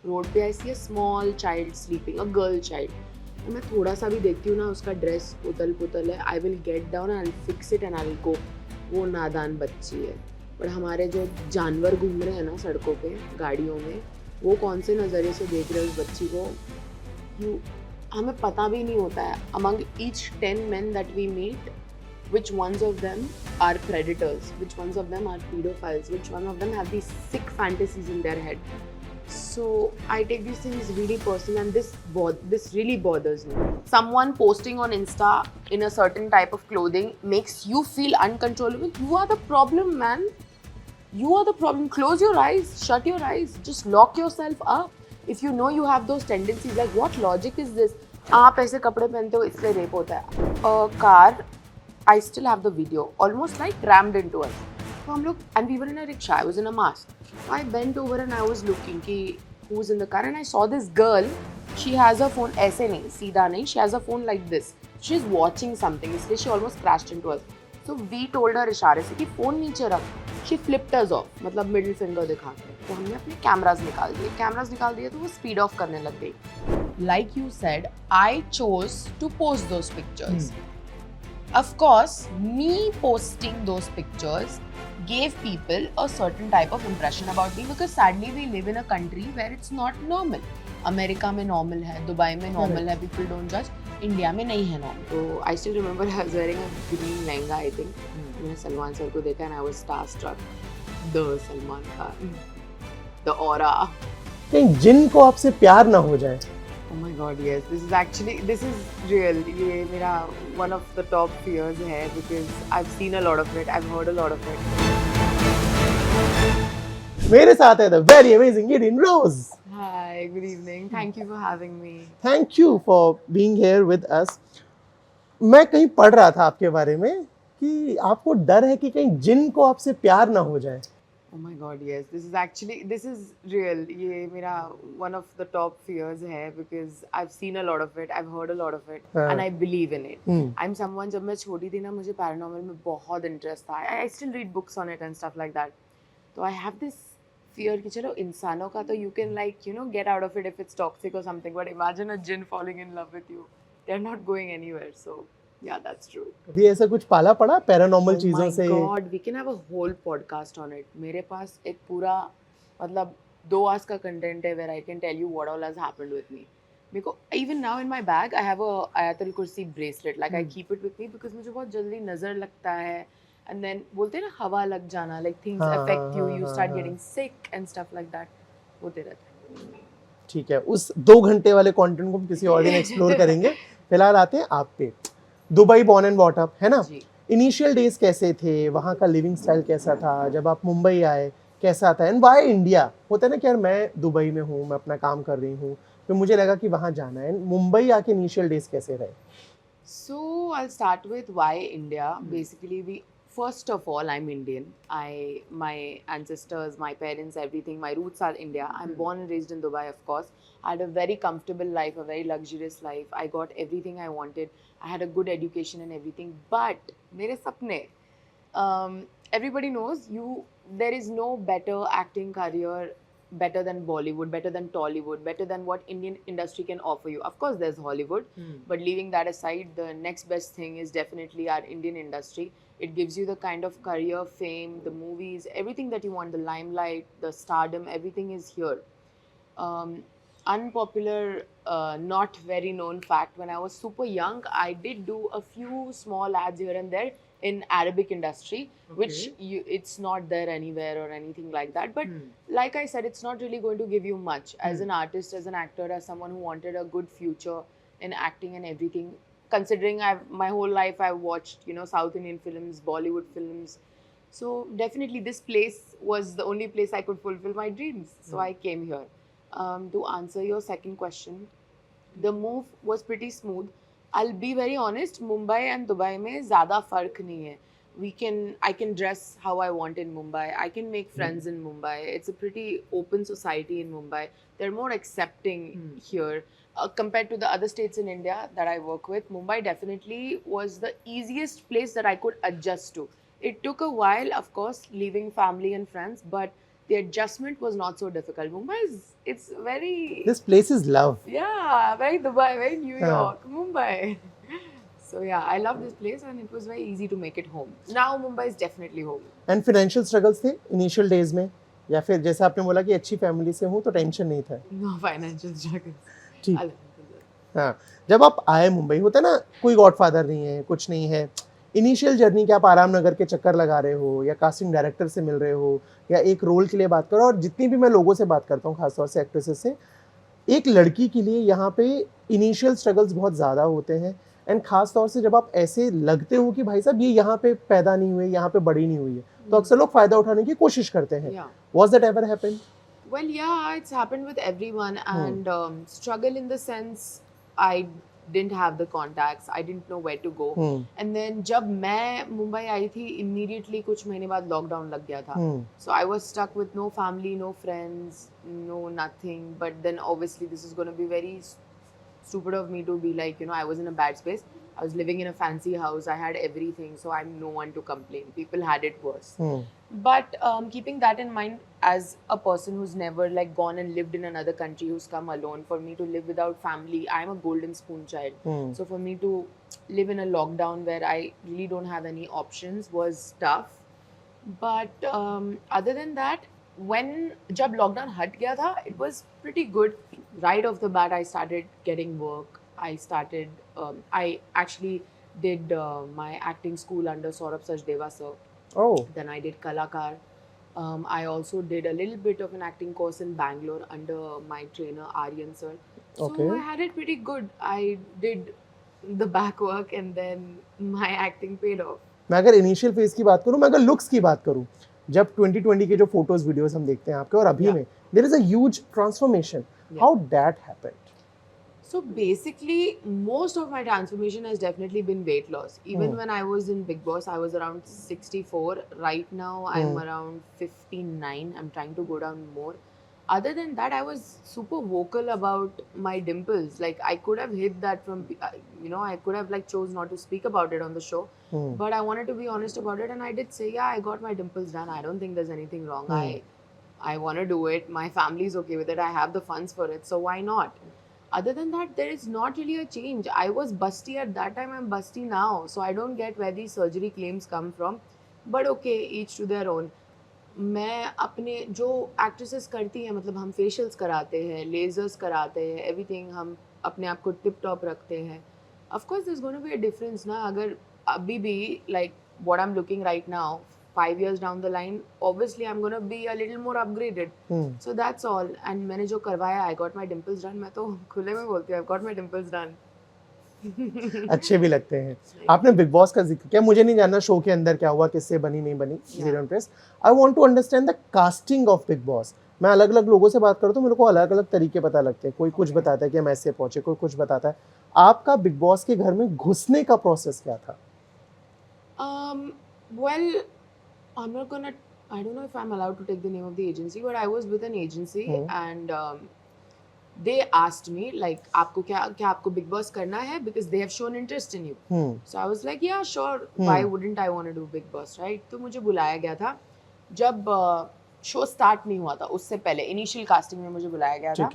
Road पे I see a small child sleeping, a girl child, तो मैं थोड़ा सा भी देखती हूँ ना उसका ड्रेस उतल पुतल है, I will get down and fix it and I will go, वो नादान बच्ची है। बट हमारे जो जानवर घूम रहे हैं ना सड़कों पे गाड़ियों में, वो कौन से नज़रिए से देख रहे हैं उस बच्ची को, यू हमें पता भी नहीं होता है। Among each 10 men that we meet, which ones of them are predators, which ones of them are pedophiles, which one of them have these sick fantasies in their head. So I take these things really personal, and this really bothers me. Someone posting on Insta in a certain type of clothing makes you feel uncontrollable. You are the problem, man. You are the problem. Close your eyes, shut your eyes, just lock yourself up. If you know you have those tendencies, like what logic is this? आप ऐसे कपड़े पहनते हो इसलिए rape होता है. A car, I still have the video, almost like rammed into us. तो हम लोग, and we were in a rickshaw, I was in a mask. I bent over and I was looking कि who's in the car, and I saw this girl. She has a phone, ऐसे नहीं, सीधा नहीं, she has a phone like this. She's watching something, इसलिए she almost crashed into us. So we told her इशारे से कि phone नीचे रख. She flipped us off, मतलब मिडिल फिंगर दिखा के. तो हमने अपने कैमरास निकाल दिए तो वो स्पीड ऑफ करने लग गई. Like you said, I chose to post those pictures. Of course, me posting those pictures gave people a certain type of impression about me, because sadly we live in a country where it's not normal. America में normal है, Dubai में normal है, people don't judge. India में नहीं है normal. तो I still remember I was wearing a green lehenga, I think. मैंने Salman sir को देखा and I was starstruck. The Salman Khan, the aura. कहीं जिन को आपसे प्यार ना हो जाए. Oh my God, yes. This is real. ये मेरा one of the top fears है, because I've seen a lot of it. I've heard a lot of it. मेरे साथ है the very amazing Gideon Rose. Hi, good evening. Thank you for having me. Thank you for being here with us. मैं कहीं पढ़ रहा था आपके बारे में कि आपको डर है कि कहीं जिन को आपसे प्यार ना हो जाए. Oh my God, yes. This is real. ये मेरा one of the top fears है, because I've seen a lot of it. I've heard a lot of it. And I believe in it. I'm someone, जब मैं छोटी थी ना, मुझे paranormal में बहुत interest था. I still read books on it and stuff like that. तो I have this fear कि चलो इंसानों का तो you can like get out of it if it's toxic or something. But imagine a jinn falling in love with you. They're not going anywhere. So yeah, that's true. भी ऐसा कुछ पाला पड़ा पैरानॉर्मल चीजों से? Oh my God, we can have a whole podcast on it. मेरे पास एक पूरा मतलब 2 hours का content है where I can tell you what all has happened with me. Because even now in my bag I have a Ayatul Kursi bracelet. Like I keep it with me because मुझे बहुत जल्दी नजर लगता है. And then बोलते हैं ना हवा लग जाना, like things affect you, you start getting sick and stuff like that. होते रहता है. ठीक है, उस 2 घंटे वाले कंटेंट को हम किसी और दिन एक्सप्लोर करेंगे. फिलहाल आते हैं आप पे. Dubai born and bought up है ना. इनिशियल डेज कैसे थे, वहाँ का लिविंग स्टाइल कैसा था, जब आप मुंबई आए कैसा था, एंड व्हाई इंडिया? होता है ना कि यार मैं दुबई में हूँ, मैं अपना काम कर रही हूँ, फिर मुझे लगा कि वहाँ जाना है. मुंबई आके इनिशियल डेज कैसे रहे? So I'll start with why India. Basically, first of all, I'm Indian. My ancestors, my parents, everything, my roots are India. I'm born and raised in Dubai, of course. I had a very comfortable life, a very luxurious life. I got everything I wanted. I had a good education and everything. But mere sapne, everybody knows there is no better acting career, better than Bollywood, better than Tollywood, better than what Indian industry can offer you. Of course, there's Hollywood, but leaving that aside, the next best thing is definitely our Indian industry. It gives you the kind of career, fame, the movies, everything that you want, the limelight, the stardom, everything is here. Unpopular, not very known fact, when I was super young, I did do a few small ads here and there in Arabic industry, which it's not there anywhere or anything like that. But like I said, it's not really going to give you much as an artist, as an actor, as someone who wanted a good future in acting and everything. Considering my whole life I've watched, South Indian films, Bollywood films. So definitely this place was the only place I could fulfill my dreams. So I came here. To answer your second question, the move was pretty smooth. I'll be very honest, Mumbai and Dubai में ज़्यादा फर्क नहीं है. I can dress how I want in Mumbai. I can make friends in Mumbai. It's a pretty open society in Mumbai. They're more accepting here. Compared to the other states in India that I work with, Mumbai definitely was the easiest place that I could adjust to. It took a while, of course, leaving family and friends, but the adjustment was not so difficult. Mumbai is, it's very, This place is love. yeah, very Dubai, very New हाँ. York, Mumbai. So yeah, I love this place and it was very easy to make it home. Now Mumbai is definitely home. And financial struggles थे initial days में, या फिर जैसे आपने बोला कि अच्छी फैमिली से हूँ तो टेंशन नहीं था? No financial struggles. ठीक. Alhamdulillah. हाँ, जब आप आए मुंबई, होता है ना कोई गॉडफादर नहीं है, कुछ नहीं है, इनिशियल जर्नी क्या आप आराम नगर के चक्कर लगा रहे हो या कास्टिंग डायरेक्टर से मिल रहे हो या एक रोल के लिए बात करो, और जितनी भी मैं लोगों से बात करता हूँ खासतौर से एक्ट्रेसेस से, एक लड़की के लिए यहाँ पे इनिशियल स्ट्रगल्स बहुत ज़्यादा होते हैं, एंड खास तौर से जब आप ऐसे लगते हो कि भाई साहब ये यहाँ पे पैदा नहीं हुए, यहाँ पे बड़ी नहीं हुई है, तो अक्सर लोग फ़ायदा उठाने की कोशिश करते हैं. Yeah. Was that ever happen? Well, yeah, it's happened with everyone, and struggle in the sense I didn't have the contacts, I didn't know where to go. And then जब मैं मुंबई आई थी, immediately कुछ महीने बाद लॉकडाउन लग गया था. So I was stuck with no family, no friends, no nothing. But then obviously this is going to be very stupid of me to be like, I was in a bad space. I was living in a fancy house. I had everything, so I'm no one to complain. People had it worse. But keeping that in mind, as a person who's never like gone and lived in another country, who's come alone, for me to live without family, I'm a golden spoon child. So for me to live in a lockdown where I really don't have any options was tough. But other than that, when jab lockdown hat gaya tha, it was pretty good. Right off the bat, I started getting work. I actually did my acting school under Saurabh Sachdeva sir. Oh. Then I did Kalakar. I also did a little bit of an acting course in Bangalore under my trainer Aryan sir. So Okay. I had it pretty good. I did the back work and then my acting paid off. मैं अगर initial phase की बात करूं, मैं अगर looks की बात करूं, जब 2020 के जो फोटोज वीडियोस हम देखते हैं आपके और अभी में, there is a huge transformation. How that happened? So basically, most of my transformation has definitely been weight loss. Even when I was in Big Boss, I was around 64. Right now, I'm around 59. I'm trying to go down more. Other than that, I was super vocal about my dimples. Like I could have hid that from, I could have like chose not to speak about it on the show. But I wanted to be honest about it, and I did say, yeah, I got my dimples done. I don't think there's anything wrong. I want to do it. My family's okay with it. I have the funds for it, so why not? Other than that, there is not really a change. I was busty at that time, I'm busty now. So I don't get where these surgery claims come from. But okay, each to their own. मैं अपने जो actresses करती हैं, मतलब हम facials कराते हैं, ledgers कराते हैं, एवरीथिंग हम अपने आप को टिप टॉप रखते हैं. Of course there is gonna be a difference ना. अगर अभी भी like what I am looking right now, 5 years down the line, obviously I'm going to be a little more upgraded. So that's all. And मैंने जो करवाया, I got my dimples done. मैं तो खुले में बोलती हूँ, I've got my dimples done. अच्छे भी लगते हैं. आपने बिग बॉस का जिक्र किया, मुझे नहीं जानना शो के अंदर क्या हुआ, किससे बनी नहीं बनी, zero interest. I want to understand the casting of Bigg Boss. मैं अलग अलग लोगों से बात करता हूँ, मेरे को अलग अलग तरीके पता लगते हैं. कोई कुछ बताता है कि हम ऐसे पहुंचे, कोई कुछ बताता है. आपका बिग बॉस के घर में घुसने का प्रोसेस क्या था? Well, I'm not gonna. I don't know if I'm allowed to take the name of the agency, but I was with an agency and they asked me like, आपको क्या आपको Big Boss करना है? Because they have shown interest in you. So I was like, yeah, sure. Why wouldn't I want to do Big Boss, right? तो मुझे बुलाया गया था. जब शो स्टार्ट नहीं हुआ था, उससे पहले इनिशियल कास्टिंग में मुझे बुलाया गया था.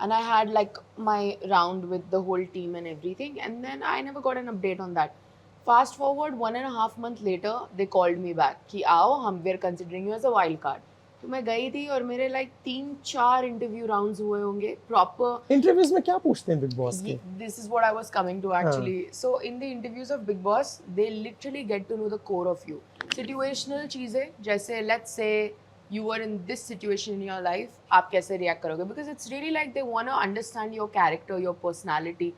And I had like my round with the whole team and everything, and then I never got an update on that. Fast forward 1.5 months later, they called me back कि आओ, हम we're considering you as a wild card. तो मैं गई थी और मेरे like 3-4 interview rounds हुए होंगे प्रॉपर. इंटरव्यूज में क्या पूछते हैं बिग बॉस के? This is what I was coming to actually. So in the interviews of Big Boss, they literally get to know the core of you. Situational चीजें, जैसे let's say you were in this situation in your life, आप कैसे react करोगे? Because it's really like they want to understand your character, your personality.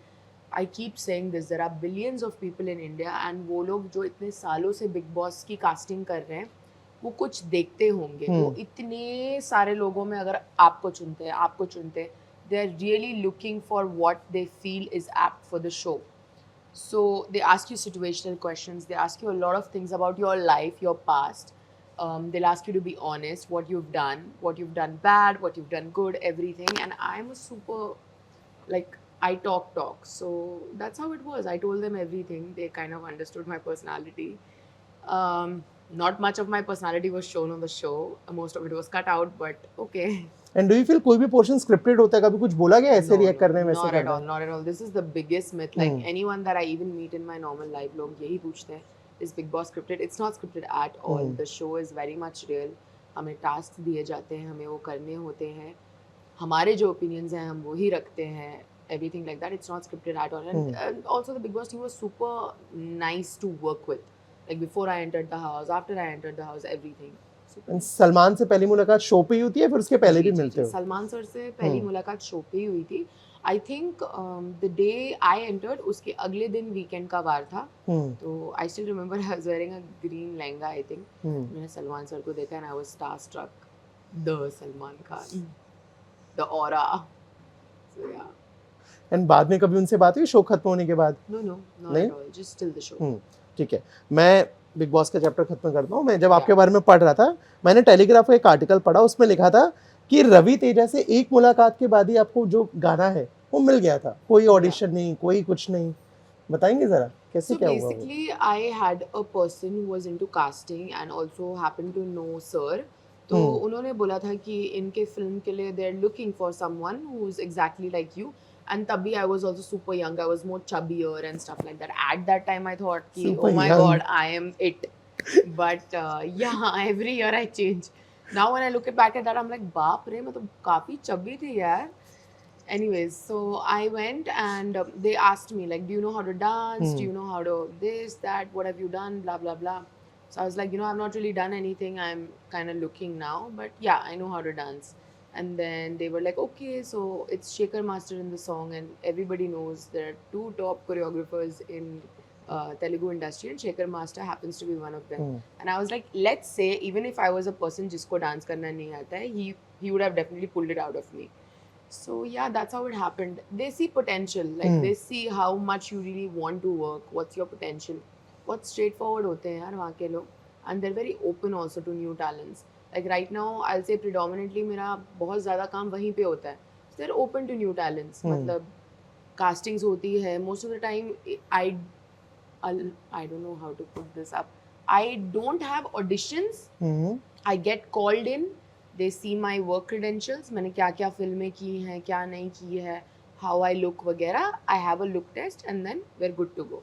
I keep saying this, there are billions of people in India and वो लोग जो इतने सालों से big boss की कास्टिंग कर रहे हैं, वो कुछ देखते होंगे. वो इतने सारे लोगों में अगर आपको चुनते, they are really looking for what they feel is apt for the show. So they ask you situational questions, they ask you a lot of things about your life, your past. They'll ask you to be honest, what you've done bad, what you've done good, everything. And I'm a super, like, I talk. So that's how it was. I told them everything. They kind of understood my personality. Not much of my personality was shown on the show. Most of it was cut out, but okay. And do you feel कोई भी portion scripted होता है? कभी कुछ बोला गया ऐसे No, react करने हैं, वैसे not at करना all, है? not at all. This is the biggest myth. Like anyone that I even meet in my normal life, लोग यही पूछते हैं, is Big Boss scripted? It's not scripted at all. The show is very much real. हमें task दिए जाते हैं, हमें वो करने होते हैं. हमारे जो opinions हैं हम वही रखते हैं. Everything like that. It's not scripted at all. And also the Big Boss team was super nice to work with. Like before I entered the house, after I entered the house, everything. And Salman से पहली मुलाकात show पे ही होती है, फिर उसके पहले भी मिलते हो? सलमान सर से पहली मुलाकात शो पे ही हुई थी. I think the day I entered उसके अगले दिन वीकेंड का वार था. तो I still remember I was wearing a green lehenga. I think मैंने सलमान सर को देखा and I was star struck. The Salman Khan, the aura. So yeah. And बाद में कभी उनसे बात हुई शो खत्म होने के बाद? No not at all, just till the show. ठीक है, मैं बिग बॉस का चैप्टर खत्म करता हूँ. मैं जब आपके बारे में पढ़ रहा था, मैंने टेलीग्राफ का एक आर्टिकल पढ़ा, उसमें लिखा था कि रवि तेजा से एक मुलाकात के बाद ही आपको जो गाना है वो मिल गया था, कोई ऑडिशन नहीं, कोई कुछ नहीं. बताएंगे जरा कैसे क्या हुआ? So basically I had a person who was into casting and also happened to know sir. तो उन्होंने बोला था कि इनके फिल्म के लिए they are looking for someone who is exactly like you. And तभी I was also super young. I was more chubbier and stuff like that. At that time I thought कि Super oh my young. god I am it. But yeah, every year I change. Now when I look back at that I'm like बाप रे मैं तो काफी chubby थी यार. Anyways, so I went and they asked me like, do you know how to dance? Do you know how to this, that? What have you done? Blah blah blah. So I was like, I've not really done anything. I'm kind of looking now, but yeah, I know how to dance. And then they were like, okay, so it's Shekhar Master in the song, and everybody knows there are two top choreographers in Telugu industry, and Shekhar Master happens to be one of them. And I was like, let's say even if I was a person jisko dance karna nahi aata hai, he would have definitely pulled it out of me. So yeah, that's how it happened. They see potential, like they see how much you really want to work, what's your potential. बहुत straightforward होते हैं यार वहाँ के लोग, and they're very open also to new talents. Like right now, I'll say predominantly मेरा बहुत ज़्यादा काम वहीं पे होता है. So they're open to new talents. मतलब castings होती है. Most of the time, I don't know how to put this up. I don't have auditions. I get called in. They see my work credentials. मैंने क्या क्या फिल्में की हैं, क्या नहीं की है, how I look वगैरह. I have a look test and then we're good to go.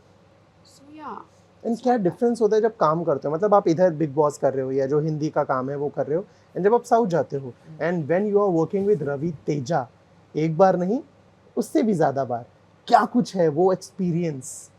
So yeah. And क्या डिफरेंस होता है जब काम करते हो? मतलब आप इधर बिग बॉस कर रहे हो या जो हिंदी का काम है वो कर रहे हो, एंड जब आप साउथ जाते हो and when you are working with Ravi Teja, एक बार नहीं उससे भी ज़्यादा बार, क्या कुछ है वो experience?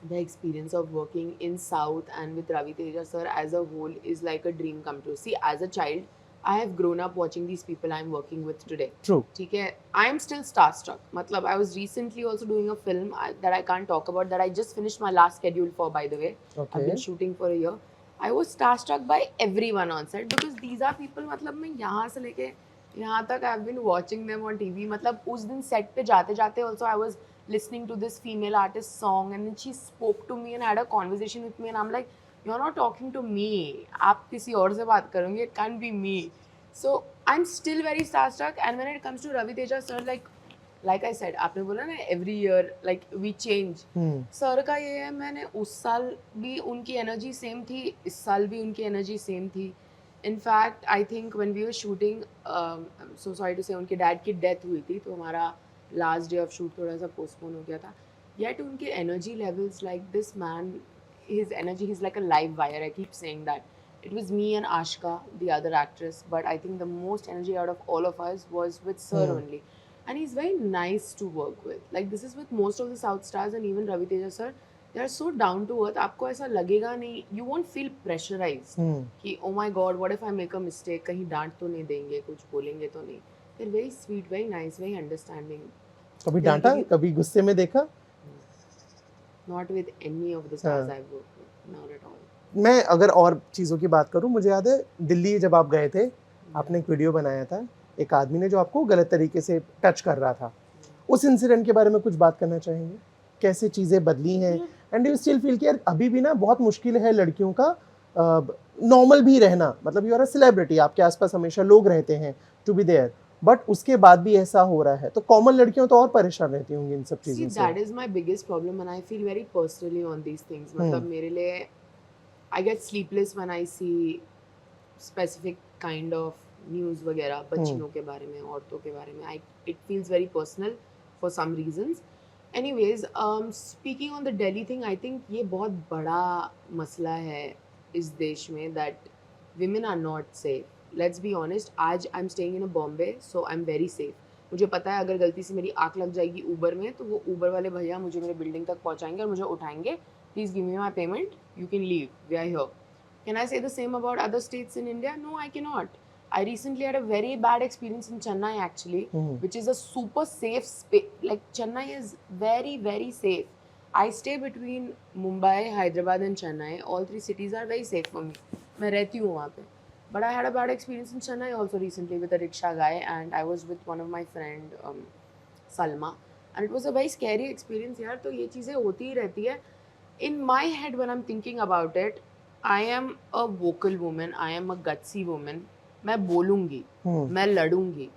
The experience of working in South and with Ravi Teja sir as a whole is like a dream come true. See, as a child, I have grown up watching these people I'm working with today. True. ठीक है, I am still starstruck. मतलब I was recently also doing a film that I can't talk about, that I just finished my last schedule for, by the way. Okay. I've been shooting for a year. I was starstruck by everyone on set because these are people, मतलब मैं यहाँ से लेके यहाँ तक I've been watching them on TV. मतलब उस दिन set पे जाते जाते also I was listening to this female artist song and then she spoke to me and had a conversation with me and I'm like, you're not talking to me. आप किसी और से बात करोगे. It can't be me. So I'm still very starstruck. And when it comes to Ravi Teja sir, like I said, आपने बोला ना every year like we change. Sir का ये है, मैंने उस साल भी उनकी energy same थी, इस साल भी उनकी energy same थी. In fact, I think when we were shooting, I'm so sorry to say, उनके dad की death हुई थी, तो हमारा last day of shoot थोड़ा सा postpone हो गया था. Yet उनके energy levels, like this man, his energy, he's like a live wire. I keep saying that. It was me and Ashka, the other actress, but I think the most energy out of all of us was with Sir only. And he's very nice to work with. Like this is with most of the South stars and even Ravi Teja sir. They are so down to earth. आपको ऐसा लगेगा नहीं. You won't feel pressurized. कि oh my God, what if I make a mistake? कहीं डांट तो नहीं देंगे, कुछ बोलेंगे तो नहीं. They're very sweet, very nice, very understanding. कभी डांटा, कभी गुस्से में देखा? Not with any of the stars I've worked with, not at all. मैं अगर और चीज़ों की बात करूं, मुझे याद है दिल्ली जब आप गए थे, आपने एक वीडियो बनाया था, एक आदमी ने जो आपको गलत तरीके से टच कर रहा था. उस इंसिडेंट के बारे में कुछ बात करना चाहेंगे? कैसे चीज़ें बदली हैं? एंड यू स्टिल फील कि यार अभी भी ना बहुत मुश्किल है लड़कियों का नॉर्मल भी रहना. मतलब यू आर अ सेलिब्रिटी, आपके आसपास हमेशा लोग रहते हैं टू बी देयर, बट उसके बाद भी ऐसा हो रहा है, तो कॉमन लड़कियों तो और परेशान रहती होंगी इन सब चीज़ों से. That is my biggest problem and I feel very personally on these things. मतलब मेरे लिए I get sleepless when I see specific kind of news वगैरह बच्चियों के बारे में, औरतों के बारे में. It feels very personal for some reasons. Anyways, speaking on the Delhi thing, I think ये बहुत बड़ा मसला है इस देश में that women are not safe. Let's be honest, आज I'm staying in a Bombay, so I'm very safe. मुझे पता है अगर गलती से मेरी आँख लग जाएगी ऊबर में तो वो ऊबर वाले भैया मुझे मेरे बिल्डिंग तक पहुँचाएंगे और मुझे उठाएंगे. Please give me my payment. You can leave. We are here. Can I say the same about other states in India? No, I cannot. I recently had a very bad experience in Chennai actually, which is a super safe space. Like Chennai is very, very safe. I stay between Mumbai, Hyderabad and Chennai. All three cities are very safe for me. मैं रहती हूँ वहाँ पे. But I had a bad experience in Chennai also recently with a rickshaw guy, and I was with one of my friend Salma, and it was a very scary experience यार. तो ये चीज़ें होती ही रहती है. In my head when I'm thinking about it, I am a vocal woman, I am a gutsy woman. मैं बोलूँगी, मैं लड़ूंगी.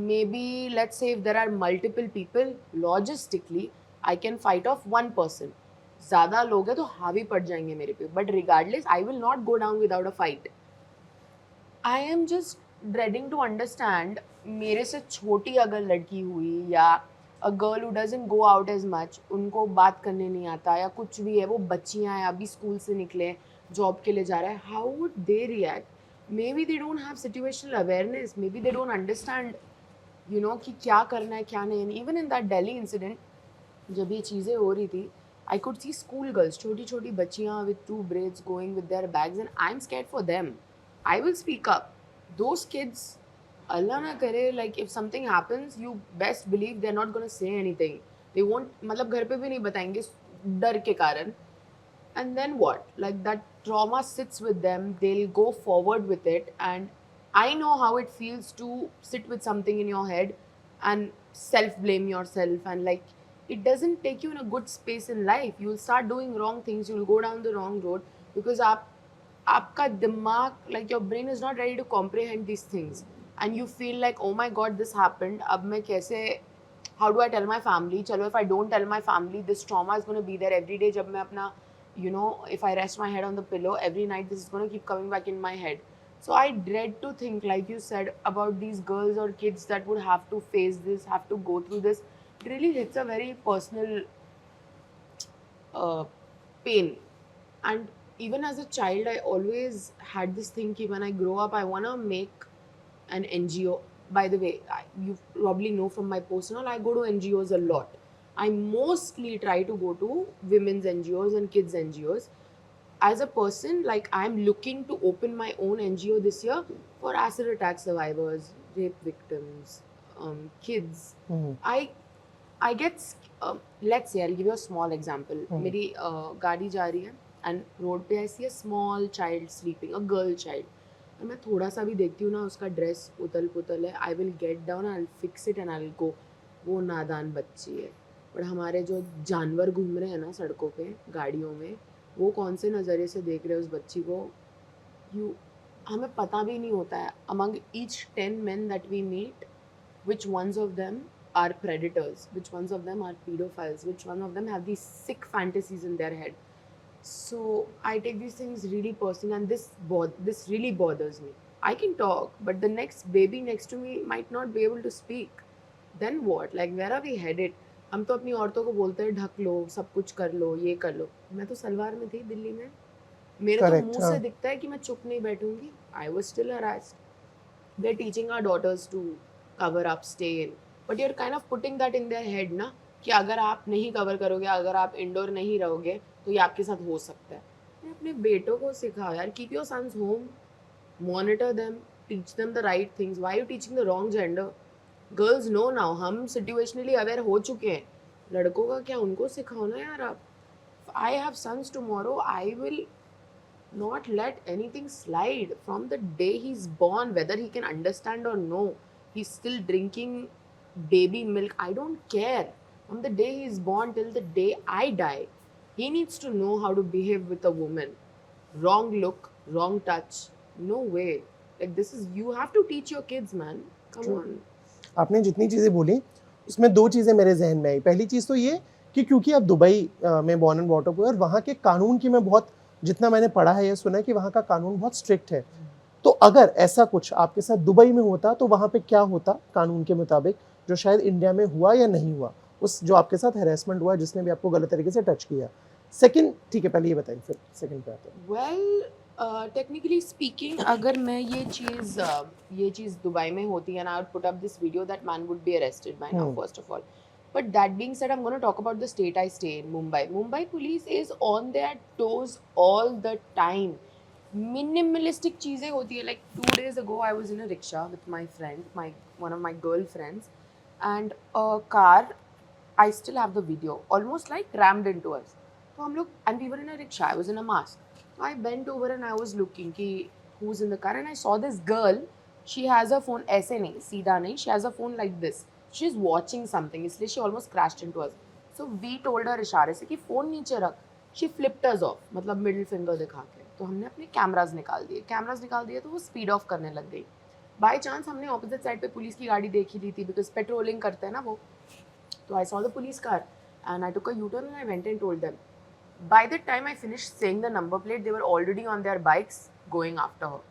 Maybe let's say if there are multiple people, logistically I can fight off one person. ज़्यादा लोग हैं तो हावी पड़ जाएंगे मेरे पे. But regardless, I will not go down without a fight. I am just dreading to understand मेरे से छोटी अगर लड़की हुई या a girl who doesn't go out as much, उनको बात करने नहीं आता या कुछ भी है, वो बच्चियाँ हैं अभी स्कूल से निकले जॉब के लिए जा रहा है, how would they react? Maybe they don't have situational awareness, maybe they don't understand, you know, कि क्या करना है क्या नहीं. And even in that Delhi incident, जब ये चीज़ें हो रही थी, I could see school girls, छोटी छोटी बच्चियाँ with 2 braids going with their bags, and I'm scared for them. I will speak up. Those kids, Allah na kare, like if something happens, you best believe they're not gonna say anything. They won't, मतलब घर पे भी नहीं बताएंगे डर के कारण. And then what? Like that trauma sits with them. They'll go forward with it. And I know how it feels to sit with something in your head and self-blame yourself. And like it doesn't take you in a good space in life. You'll start doing wrong things. You'll go down the wrong road because आपका दिमाग, like your brain is not ready to comprehend these things, and you feel like, oh my god, this happened, अब मैं कैसे, how do I tell my family? चलो, if I don't tell my family, this trauma is going to be there every day. जब मैं अपना, you know, if I rest my head on the pillow every night, this is going to keep coming back in my head. So I dread to think, like you said, about these girls or kids that would have to face this, have to go through this. It really hits a very personal pain. And even as a child, I always had this thing that when I grow up, I want to make an NGO. By the way, you probably know from my post and all, I go to NGOs a lot. I mostly try to go to women's NGOs and kids NGOs. As a person, like I'm looking to open my own NGO this year for acid attack survivors, rape victims, kids. I get, let's say, I'll give you a small example. मेरी गाड़ी जा रही है and road पे I see a small child sleeping, a girl child. और मैं थोड़ा सा भी देखती हूँ ना उसका ड्रेस उतल पुतल है, I will get down and I'll fix it and I'll go. वो नादान बच्ची है. और हमारे जो जानवर घूम रहे हैं ना सड़कों पे गाड़ियों में, वो कौन से नज़रिए से देख रहे हैं उस बच्ची को, हमें पता भी नहीं होता है. Among each 10 men that we meet, which ones of them are predators, which ones of them are pedophiles, which one of them have these sick fantasies in their head. So I take these things really personal, and this really bothers me. I can talk, but the next baby next to me might not be able to speak. Then what? Like where are we headed? हम तो अपनी औरतों को बोलते हैं ढक लो, सब कुछ कर लो, ये कर लो. मैं तो सलवार में थी दिल्ली में, मेरे तो मुंह से दिखता है कि मैं चुप नहीं बैठूंगी. I was still harassed. They're teaching our daughters to cover up, stay in, but you're kind of putting that in their head ना, कि अगर आप नहीं कवर करोगे, अगर आप इंडोर नहीं रहोगे तो ये आपके साथ हो सकता है. अपने बेटों को सिखाओ यार, keep your sons home, monitor them, teach them the right things. Why are you teaching the wrong gender? Girls know now, हम situationally aware हो चुके हैं. लड़कों का क्या, उनको सिखाओ ना यार आप. I have sons tomorrow, I will not let anything slide from the day he's born, whether he can understand or no. He's still drinking baby milk, I don't care. From the day he's born till the day I die, he needs to know how to behave with a woman. Wrong look, wrong touch, no way. Like this is, you have to teach your kids, man. Come on. आपने जितनी चीज़ें बोली उसमें दो चीज़ें मेरे जहन में आई. पहली चीज़ तो ये कि क्योंकि आप दुबई में बॉर्न एंड ब्रॉट अप हुए और वहाँ के कानून की मैं बहुत जितना मैंने पढ़ा है या सुना है कि वहाँ का कानून बहुत स्ट्रिक्ट है। तो अगर ऐसा कुछ आपके साथ दुबई में होता तो वहाँ पे क्या होता कानून के मुताबिक, जो शायद इंडिया में हुआ या नहीं हुआ, उस जो आपके साथ हैरेसमेंट हुआ, जिसने भी आपको गलत तरीके से टच किया। सेकंड, ठीक है, पहले ये बताइए, फिर सेकंड पे आते हैं। वेल टेक्निकली स्पीकिंग, अगर मैं ये चीज़ दुबई में होती है, and I would put up this video, that man would be arrested by now, first of all. But that being said, I'm going to talk about the state I stay in, Mumbai. Mumbai police is on their toes all the time. Minimalistic चीज़ें होती है. Like 2 days ago, I was in a rickshaw with my friend, one of my girlfriends, and a car, I still have the video, almost like rammed into us. तो हम लोग, and we were in a rickshaw, I was in a mask. So I bent over and I was looking कि who's in the car, and I saw this girl. She has her phone ऐसे नहीं, सीधा नहीं. She has her phone like this. She's watching something. इसलिए she almost crashed into us. So we told her इशारे से कि phone नीचे रख. She flipped us off, मतलब middle finger दिखा के. तो हमने अपने कैमराज निकाल दिए तो वो स्पीड ऑफ करने लग गई. बाई चांस हमने ऑपोजिट साइड पे पुलिस की गाड़ी देख ही ली थी, बिकॉज पेट्रोलिंग करते हैं ना वो. So I saw the police car and I took a U-turn and I went and told them. By the time I finished saying the number plate, they were already on their bikes going after her.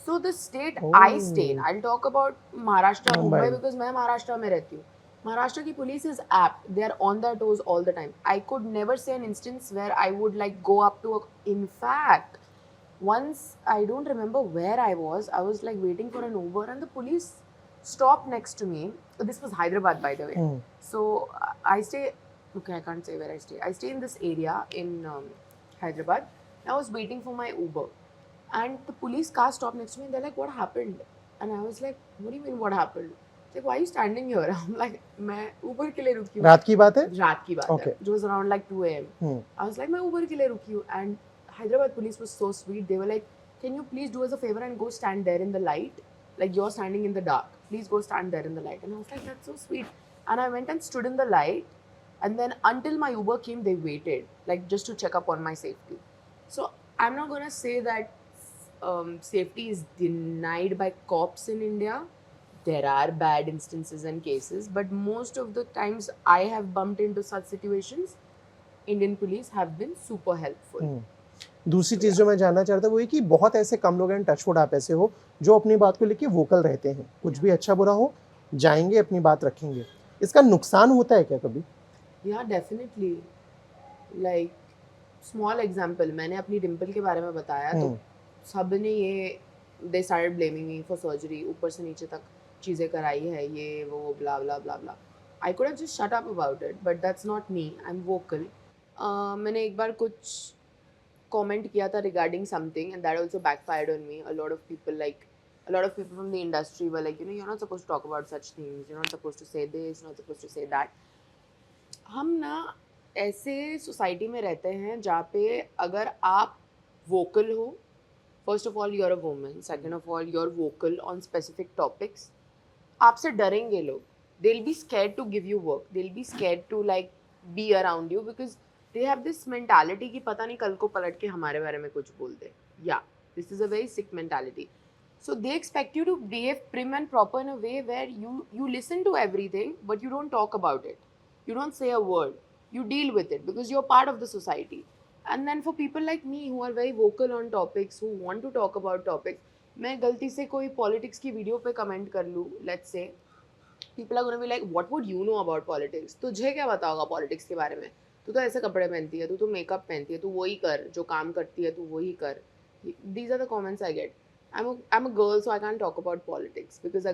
So the state I stay in, I'll talk about Maharashtra, Mumbai, because मैं महाराष्ट्र में रहती हूँ. Maharashtra की police is apt. They are on their toes all the time. I could never say an instance where I would like go up to a. In fact, once I don't remember where I was like waiting for an Uber and the police stopped next to me. This was Hyderabad, by the way. So I stay. Okay, I can't say where I stay. I stay in this area in Hyderabad. I was waiting for my Uber, and the police car stopped next to me. And they're like, "What happened?" And I was like, "What do you mean, what happened?" Like, why are you standing here? I'm like, मैं Uber के लिए रुकी हूँ. रात की बात है? रात की बात है. It was around like 2 a.m. I was like, मैं Uber के लिए रुकी हूँ. And Hyderabad police was so sweet. They were like, "Can you please do us a favor and go stand there in the light? Like you're standing in the dark. Please go stand there in the light." And I was like, "That's so sweet." And I went and stood in the light. And then until my Uber came, they waited, like just to check up on my safety. So I'm not gonna say that safety is denied by cops in India. There are bad instances and cases, but most of the times I have bumped into such situations, Indian police have been super helpful. दूसरी चीज़ जो मैं जानना चाहता हूँ वो ये कि बहुत ऐसे कम लोग हैं, टचवुड आप ऐसे हो, जो अपनी बात को लेके वोकल रहते हैं. कुछ भी अच्छा बुरा हो, जाएंगे अपनी बात रखेंगे. इसका नुकसान होता है क्या कभी? Yeah, definitely. Like small example, मैंने अपनी डिम्पल के बारे में बताया तो सब ने ये they started blaming me for surgery, ऊपर से नीचे तक चीज़ें कराई है, ये वो blah blah blah blah. I could have just shut up about it, but that's not me. I'm vocal. मैंने एक बार कुछ comment किया था regarding something, and that also backfired on me. A lot of people from the industry were like, you're not supposed to talk about such things. You're not supposed to say this. You're not supposed to say that. हम ना ऐसे society में रहते हैं जहाँ पे अगर आप वोकल हो, first of all you're a woman, second of all you're vocal on specific topics, आपसे डरेंगे लोग. They will be scared to give you work, they will be scared to like be around you, because they have this mentality कि पता नहीं कल को पलट के हमारे बारे में कुछ बोल दे. या this is a very sick mentality. So they expect you to behave prim and proper in a way where you listen to everything, but you don't talk about it. You don't say a word. You deal with it because you're part of the society. And then for people like me who are very vocal on topics, who want to talk about topics, मैं गलती से कोई politics की video पे comment कर लूँ, let's say, people are going to be like, what would you know about politics? तुझे क्या पता होगा politics के बारे में? तू तो ऐसे कपड़े पहनती है, तू तो मेकअप पहनती है, तू वही कर, जो काम करती है तू वही कर. These are the comments I get. I'm a girl, so I can't talk about politics because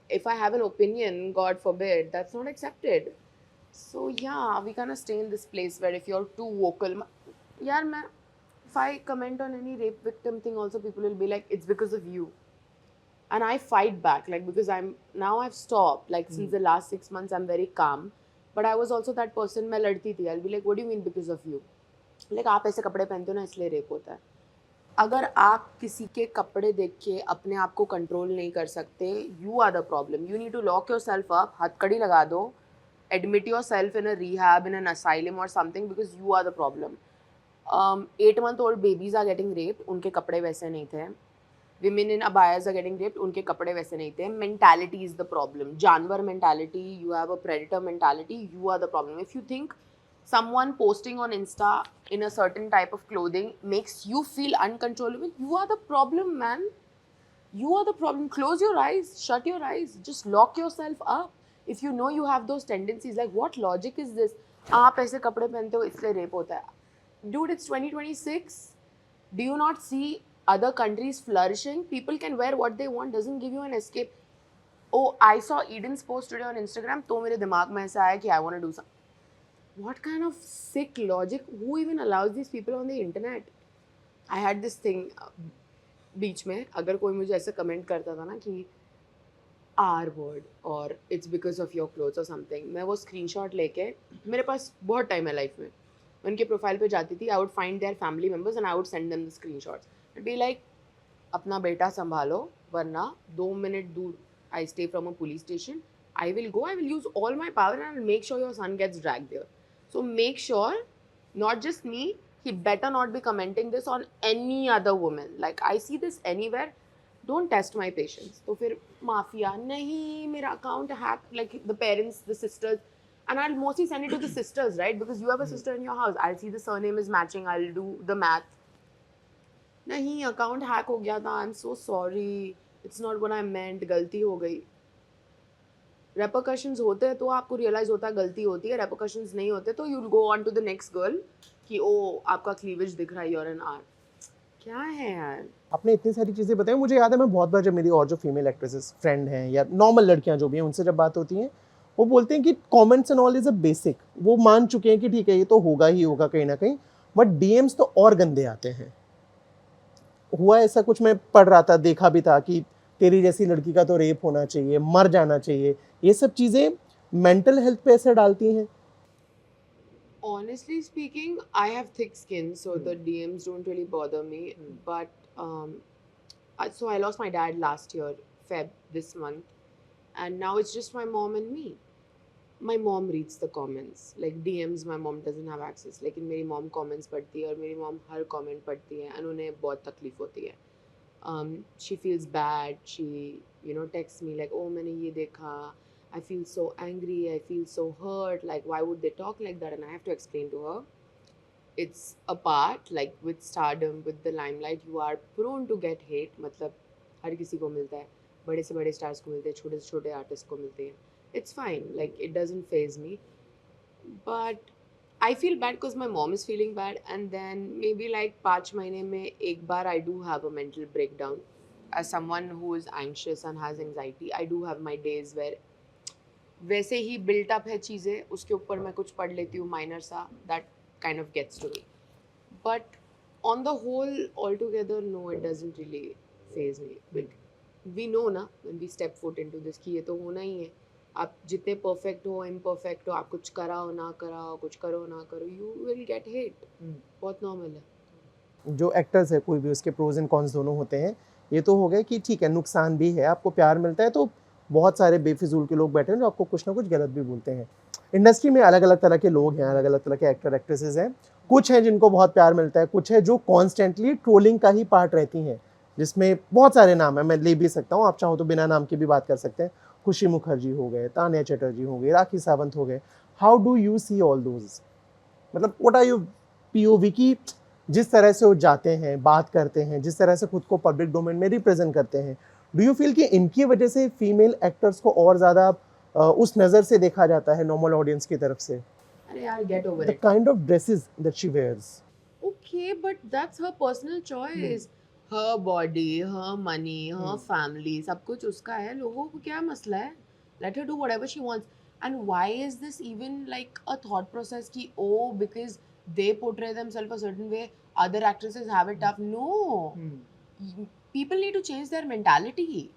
if I have an opinion, God forbid, that's not accepted. So yeah, we kind of stay in this place where if you're too vocal, yaar, if I comment on any rape victim thing, also people will be like, it's because of you, and I fight back, like, because I've stopped, like since the last 6 months I'm very calm, but I was also that person. मैं लड़ती थी. I'll be like, what do you mean because of you? Like आप ऐसे कपड़े पहनते हो ना इसलिए रेप होता है. अगर आप किसी के कपड़े देख के अपने आप को कंट्रोल नहीं कर सकते, you are the problem. You need to lock yourself up, हथकड़ी लगा दो, admit yourself in a rehab, in an asylum or something, because you are the problem. 8-month-old babies are getting raped, उनके कपड़े वैसे नहीं थे. Women in abayas are getting raped, उनके कपड़े वैसे नहीं थे. Mentality is the problem. जानवर mentality, you have a predator mentality, you are the problem. If you think someone posting on Insta in a certain type of clothing makes you feel uncontrollable, you are the problem, man. You are the problem. Close your eyes, shut your eyes, just lock yourself up if you know you have those tendencies. Like, what logic is this? आप ऐसे कपड़े पहनते हो इसलिए rape होता है. Dude, it's 2026. Do you not see other countries flourishing? People can wear what they want. Doesn't give you an escape. Oh, I saw Eden's post today on Instagram. तो मेरे दिमाग में ऐसा आया कि I want to do something. What kind of sick logic? Who even allows these people on the internet? I had this thing. बीच में अगर कोई मुझे ऐसे कमेंट करता था ना कि आर वर्ड और it's because of your clothes और समथिंग, मैं वो स्क्रीनशॉट लेके, मेरे पास बहुत टाइम है लाइफ में, मैं उनके प्रोफाइल पे जाती थी. I would find their family members and I would send them the screenshots. It be like, अपना बेटा संभालो वरना 2 मिनट दूर, I stay from a police station, I will go, I will use all my power and I'll make sure your son gets dragged there. So make sure, not just me, he better not be commenting this on any other woman. Like, I see this anywhere. Don't test my patience. तो फिर mafia नहीं, मेरा account hack, like the parents, the sisters, and I'll mostly send it to the sisters, right? Because you have a sister in your house. I'll see the surname is matching. I'll do the math. नहीं, account hack हो गया था. I'm so sorry. It's not what I meant. गलती हो गई. रेपोकशंस होते हैं तो आपको रियलाइज होता है गलती होती है. रेपोकशंस नहीं होते तो you will go on to the next girl कि ओ आपका क्लीवेज दिख रहा है, यूर एन आर. क्या है यार. आपने इतनी सारी चीज़ें बताई. मुझे याद है मैं बहुत बार जब मेरी और जो फीमेल एक्ट्रेसेस फ्रेंड हैं या नॉर्मल लड़कियां जो भी हैं उनसे जब बात होती हैं, वो बोलते हैं कि comments and all is a basic. वो मान चुके हैं कि ठीक है ये तो होगा ही होगा कहीं ना कहीं, बट डीएम्स तो और गंदे आते हैं. हुआ ऐसा कुछ, मैं पढ़ रहा था, देखा भी था कि तेरी जैसी लड़की का तो रेप होना चाहिए, मर जाना चाहिए. ये सब चीज़ें मेंटल हेल्थ पे असर डालती हैं. Honestly speaking, I have thick skin, so the DMs don't really bother me. But so I lost my dad last year, Feb, this month, and now it's just my mom and me. My mom reads the comments, like DMs. My mom doesn't have access. लेकिन मेरी mom comments पढ़ती है और मेरी mom हर comment पढ़ती है and उन्हें बहुत तकलीफ होती है. She feels bad. She, texts me like, oh, मैंने ये देखा. I feel so angry. I feel so hurt. Like, why would they talk like that? And I have to explain to her, it's a part, like with stardom, with the limelight, you are prone to get hate. मतलब हर किसी को मिलता है, बड़े से बड़े stars को मिलते हैं, छोटे से छोटे artists को मिलते हैं. It's fine. Like, it doesn't faze me. But I feel bad because my mom is feeling bad, and then maybe like 5 महीने में एक बार I do have a mental breakdown. As someone who is anxious and has anxiety, I do have my days where वैसे ही built up है चीज़ें, उसके ऊपर मैं कुछ पढ़ लेती हूँ minor सा, that kind of gets to me. But on the whole, altogether, no, it doesn't really faze me. But we know ना, when we step foot into this, कि ये तो होना ही है. आप जितने परफेक्ट हो, इम्परफेक्ट हो, आप कुछ कराओ ना कराओ, कुछ करो ना करो, यू विल गेट हेट. बहुत नॉर्मल है. जो एक्टर्स है कोई भी, उसके प्रोज एंड कॉन्स दोनों होते हैं. ये तो हो गए कि ठीक है नुकसान भी है, आपको प्यार मिलता है तो बहुत सारे बेफिजूल के लोग बैठे हैं जो आपको कुछ ना कुछ गलत भी बोलते हैं. इंडस्ट्री में अलग अलग तरह के लोग हैं, अलग अलग तरह के एक्टर एक्ट्रेसेस हैं. कुछ हैं जिनको बहुत प्यार मिलता है, कुछ है जो कॉन्स्टेंटली ट्रोलिंग का ही पार्ट रहती हैं, जिसमें बहुत सारे नाम हैं. मैं ले भी सकता हूँ, आप चाहो तो बिना नाम की भी बात कर सकते हैं. खुशी मुखर्जी हो गए, तान्या चटर्जी हो गए, राखी सावंत हो गए. How do you see all those? मतलब व्हाट आर यू पीओवी की जिस तरह से वो जाते हैं, बात करते हैं, जिस तरह से खुद को पब्लिक डोमेन में रिप्रेजेंट करते हैं, डू यू फील कि इनकी वजह से फीमेल एक्टर्स को और ज़्यादा उस नज़र से देखा जाता है नॉर्मल ऑडियंस की तरफ से? अरे यार, get over the it. Kind of dresses that she wears. Okay, but that's her personal choice. Her body, her money, her family, सब कुछ उसका है. लोगों को क्या मसला है? Let her do whatever she wants. And why is this even like a thought process कि oh, because they portray themselves a certain way, other actresses have it tough? No. People need to change their mentality.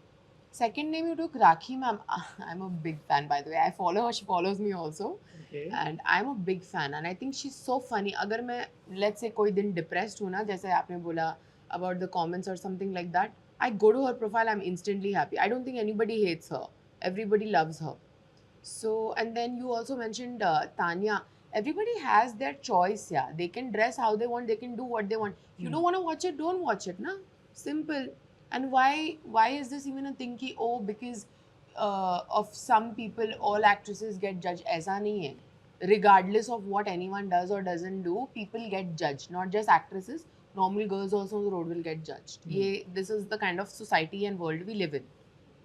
Second name you took, Rakhi ma'am. I'm a big fan, by the way. I follow her. She follows me also. Okay. And I'm a big fan. And I think she's so funny. अगर मैं let's say कोई दिन depressed हूँ ना, जैसे आपने बोला about the comments or something like that, I go to her profile. I'm instantly happy. I don't think anybody hates her. Everybody loves her. So, and then you also mentioned Tanya. Everybody has their choice. Yeah, they can dress how they want. They can do what they want. If you don't want to watch it, don't watch it. Na, simple. And why is this even a thing कि oh, because of some people all actresses get judged? ऐसा नहीं है. regardless of what anyone does or doesn't do, people get judged. Not just actresses, normal girls also on the road will get judged. This is the kind of society and world we live in.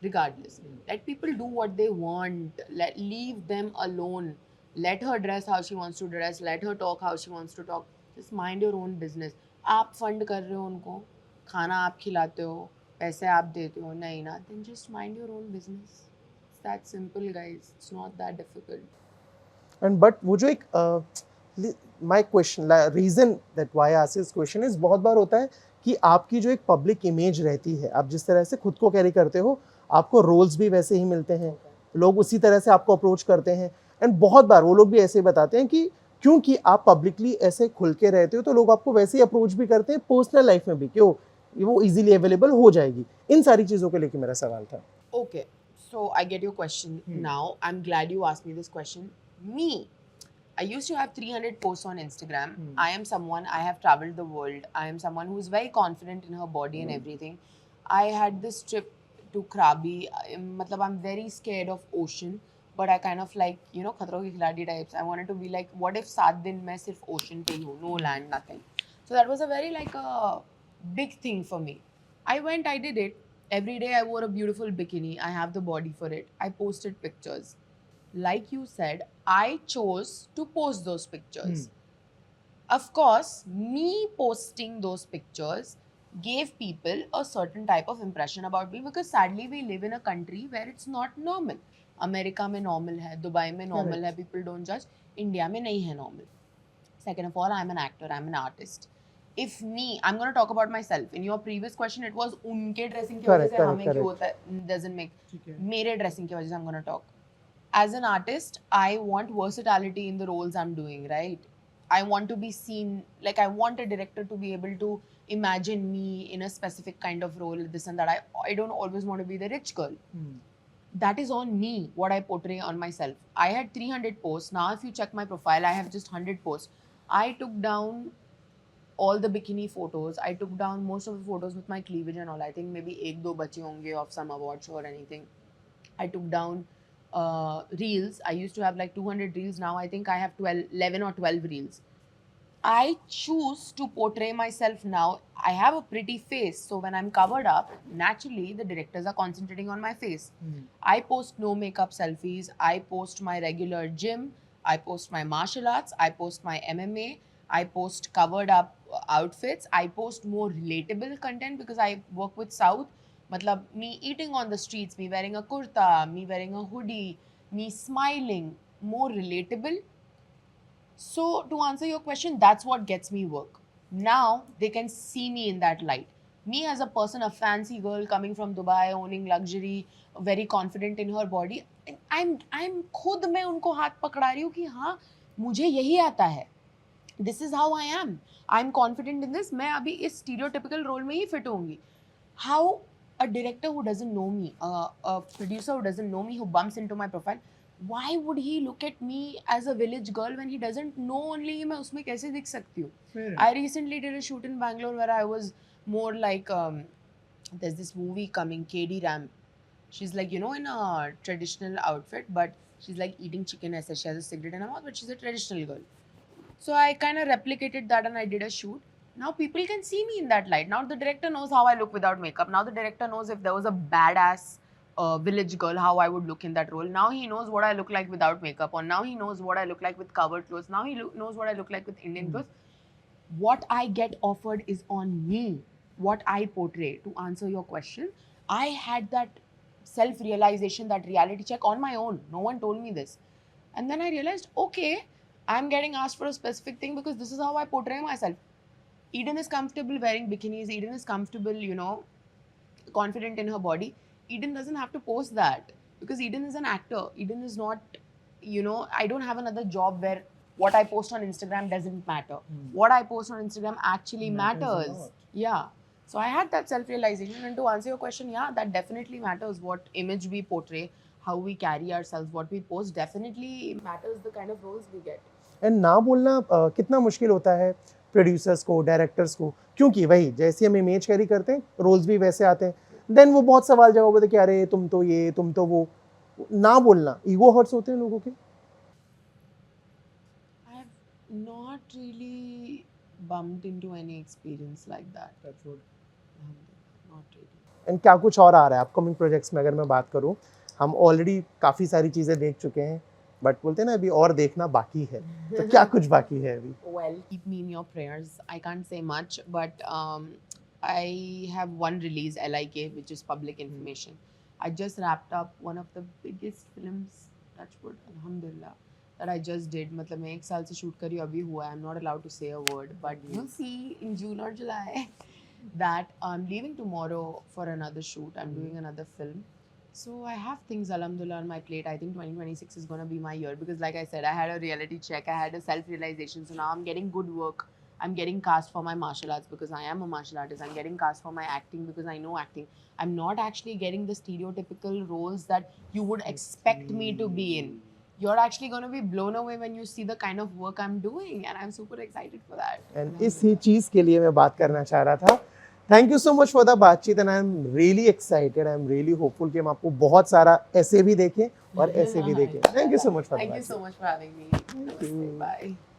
Regardless, let people do what they want. Leave them alone. Let her dress how she wants to dress. Let her talk how she wants to talk. Just mind your own business. आप fund कर रहे हो उनको, खाना आप खिलाते हो, पैसे आप देते हो, नहीं ना, then just mind your own business. It's that simple, guys. It's not that difficult. And but वो जो एक my question reason that why I ask this question is बहुत बार होता है कि आपकी जो एक पब्लिक इमेज रहती है, आप जिस तरह से खुद को कैरी करते हो, आपको रोल्स भी वैसे ही मिलते हैं, लोग उसी तरह से आपको अप्रोच करते हैं। एंड बहुत बार वो लोग भी ऐसे ही बताते हैं कि क्योंकि आप पब्लिकली ऐसे खुल के रहते हो तो लोग आपको वैसे ही अप्रोच भी करते हैं पर्सनल लाइफ में भी, क्यों वो इजीली अवेलेबल हो जाएगी। इन सारी चीज़ों को लेके मेरा सवाल था। Okay, so I get your question now. I'm glad you asked me this question. Me, I used to have 300 posts on Instagram. I am someone, I have traveled the world. I am someone who's very confident in her body and everything. I had this trip to Krabi. Matlab, I'm very scared of ocean, but I kind of like, you know, Khatro Ke Khiladi types. I wanted to be like, what if 7 din main sirf ocean pe hi hu, no land, nothing. So that was a very like a big thing for me. I went, I did it. Every day I wore a beautiful bikini. I have the body for it. I posted pictures. Like you said, I chose to post those pictures. Of course, me posting those pictures gave people a certain type of impression about me because sadly we live in a country where it's not normal. America में normal है, Dubai में normal है, people don't judge. India में नहीं है normal. Second of all, I'm an actor, I'm an artist. If me, I'm going to talk about myself. In your previous question, it was उनके dressing की वजह से हमें क्यों होता है, doesn't make. मेरे dressing की वजह से I'm going to talk. As an artist, I want versatility in the roles I'm doing, right? I want to be seen, like I want a director to be able to imagine me in a specific kind of role, this and that. I don't always want to be the rich girl. That is on me, what I portray on myself. I had 300 posts. Now, if you check my profile, I have just 100 posts. I took down all the bikini photos. I took down most of the photos with my cleavage and all. I think maybe 1-2 bache honge of some awards or anything. I took down reels. I used to have like 200 reels. Now I think I have 11 or 12 reels. I choose to portray myself now. I have a pretty face, so when I'm covered up, naturally the directors are concentrating on my face. I post no makeup selfies. I post my regular gym. I post my martial arts. I post my MMA. I post covered up outfits. I post more relatable content because I work with South. Matlab, me eating on the streets, me wearing a kurta, me wearing a hoodie, me smiling, more relatable. So to answer your question, that's what gets me work. Now they can see me in that light. Me as a person, a fancy girl coming from Dubai, owning luxury, very confident in her body. I'm खुद मैं उनको हाथ पकड़ा रही हूँ कि हाँ मुझे यही आता है. This is how I am. I'm confident in this. मैं अभी इस stereotypical role में ही fit होंगी. How a director who doesn't know me, a producer who doesn't know me, who bumps into my profile, why would he look at me as a village girl when he doesn't know only मैं उसमें कैसे दिख सकती हूँ? I recently did a shoot in Bangalore where I was more like there's this movie coming, KD Ram. She's like, you know, in a traditional outfit, but she's like eating chicken as she has a cigarette in her mouth, but she's a traditional girl. So I kind of replicated that and I did a shoot. Now people can see me in that light. Now the director knows how I look without makeup. Now the director knows if there was a badass village girl, how I would look in that role. Now he knows what I look like without makeup on. Now he knows what I look like with covered clothes. Now he knows what I look like with Indian clothes. What I get offered is on me. What I portray. To answer your question, I had that self-realization, that reality check on my own. No one told me this. And then I realized, okay, I'm getting asked for a specific thing because this is how I portray myself. Eden is comfortable wearing bikinis. Eden is comfortable, you know, confident in her body. Eden doesn't have to post that because Eden is an actor. Eden is not, you know, I don't have another job where what I post on Instagram doesn't matter. What I post on Instagram actually matters. Yeah. So I had that self-realization. And to answer your question, yeah, that definitely matters. What image we portray, how we carry ourselves, what we post definitely matters the kind of roles we get. And ना बोलना कितना मुश्किल होता है producers को, directors को, क्योंकि वही जैसे हम इमेज कैरी करते हैं रोल्स भी वैसे आते हैं. देन वो बहुत सवाल जवाब होते हैं कि अरे तुम तो ये, तुम तो वो. ना बोलना, ईगो हर्ट्स होते हैं लोगों के. Not really bumped into any experience like that. Not really. And क्या कुछ और आ रहा है अपकमिंग प्रोजेक्ट्स में? अगर मैं बात करूं, हम ऑलरेडी काफ़ी सारी चीज़ें देख चुके हैं, बट बोलते हैं ना अभी और देखना बाकी है, तो क्या कुछ बाकी है अभी? Well, keep me in your prayers. I can't say much, but I have one release, LIK, which is public information. I just wrapped up one of the biggest films, Touchwood, Alhamdulillah, that I just did. मतलब मैं 1 साल से shoot करी हूँ, अभी हुआ है. I'm not allowed to say a word, but you'll see in June or July that I'm leaving tomorrow for another shoot. I'm doing another film. So I have things, alhamdulillah, on my plate. I think 2026 is going to be my year because, like I said, I had a reality check. I had a self-realization. So now I'm getting good work. I'm getting cast for my martial arts because I am a martial artist. I'm getting cast for my acting because I know acting. I'm not actually getting the stereotypical roles that you would expect me to be in. You're actually going to be blown away when you see the kind of work I'm doing, and I'm super excited for that. And इसी चीज़ के लिए मैं बात करना चाह रहा था. Thank you so much for the बातचीत and I am really excited, I am really hopeful कि हम आपको बहुत सारा ऐसे भी देखें और ऐसे भी देखें. Thank you so much for the Thank you so much for having me. Namaste. Bye.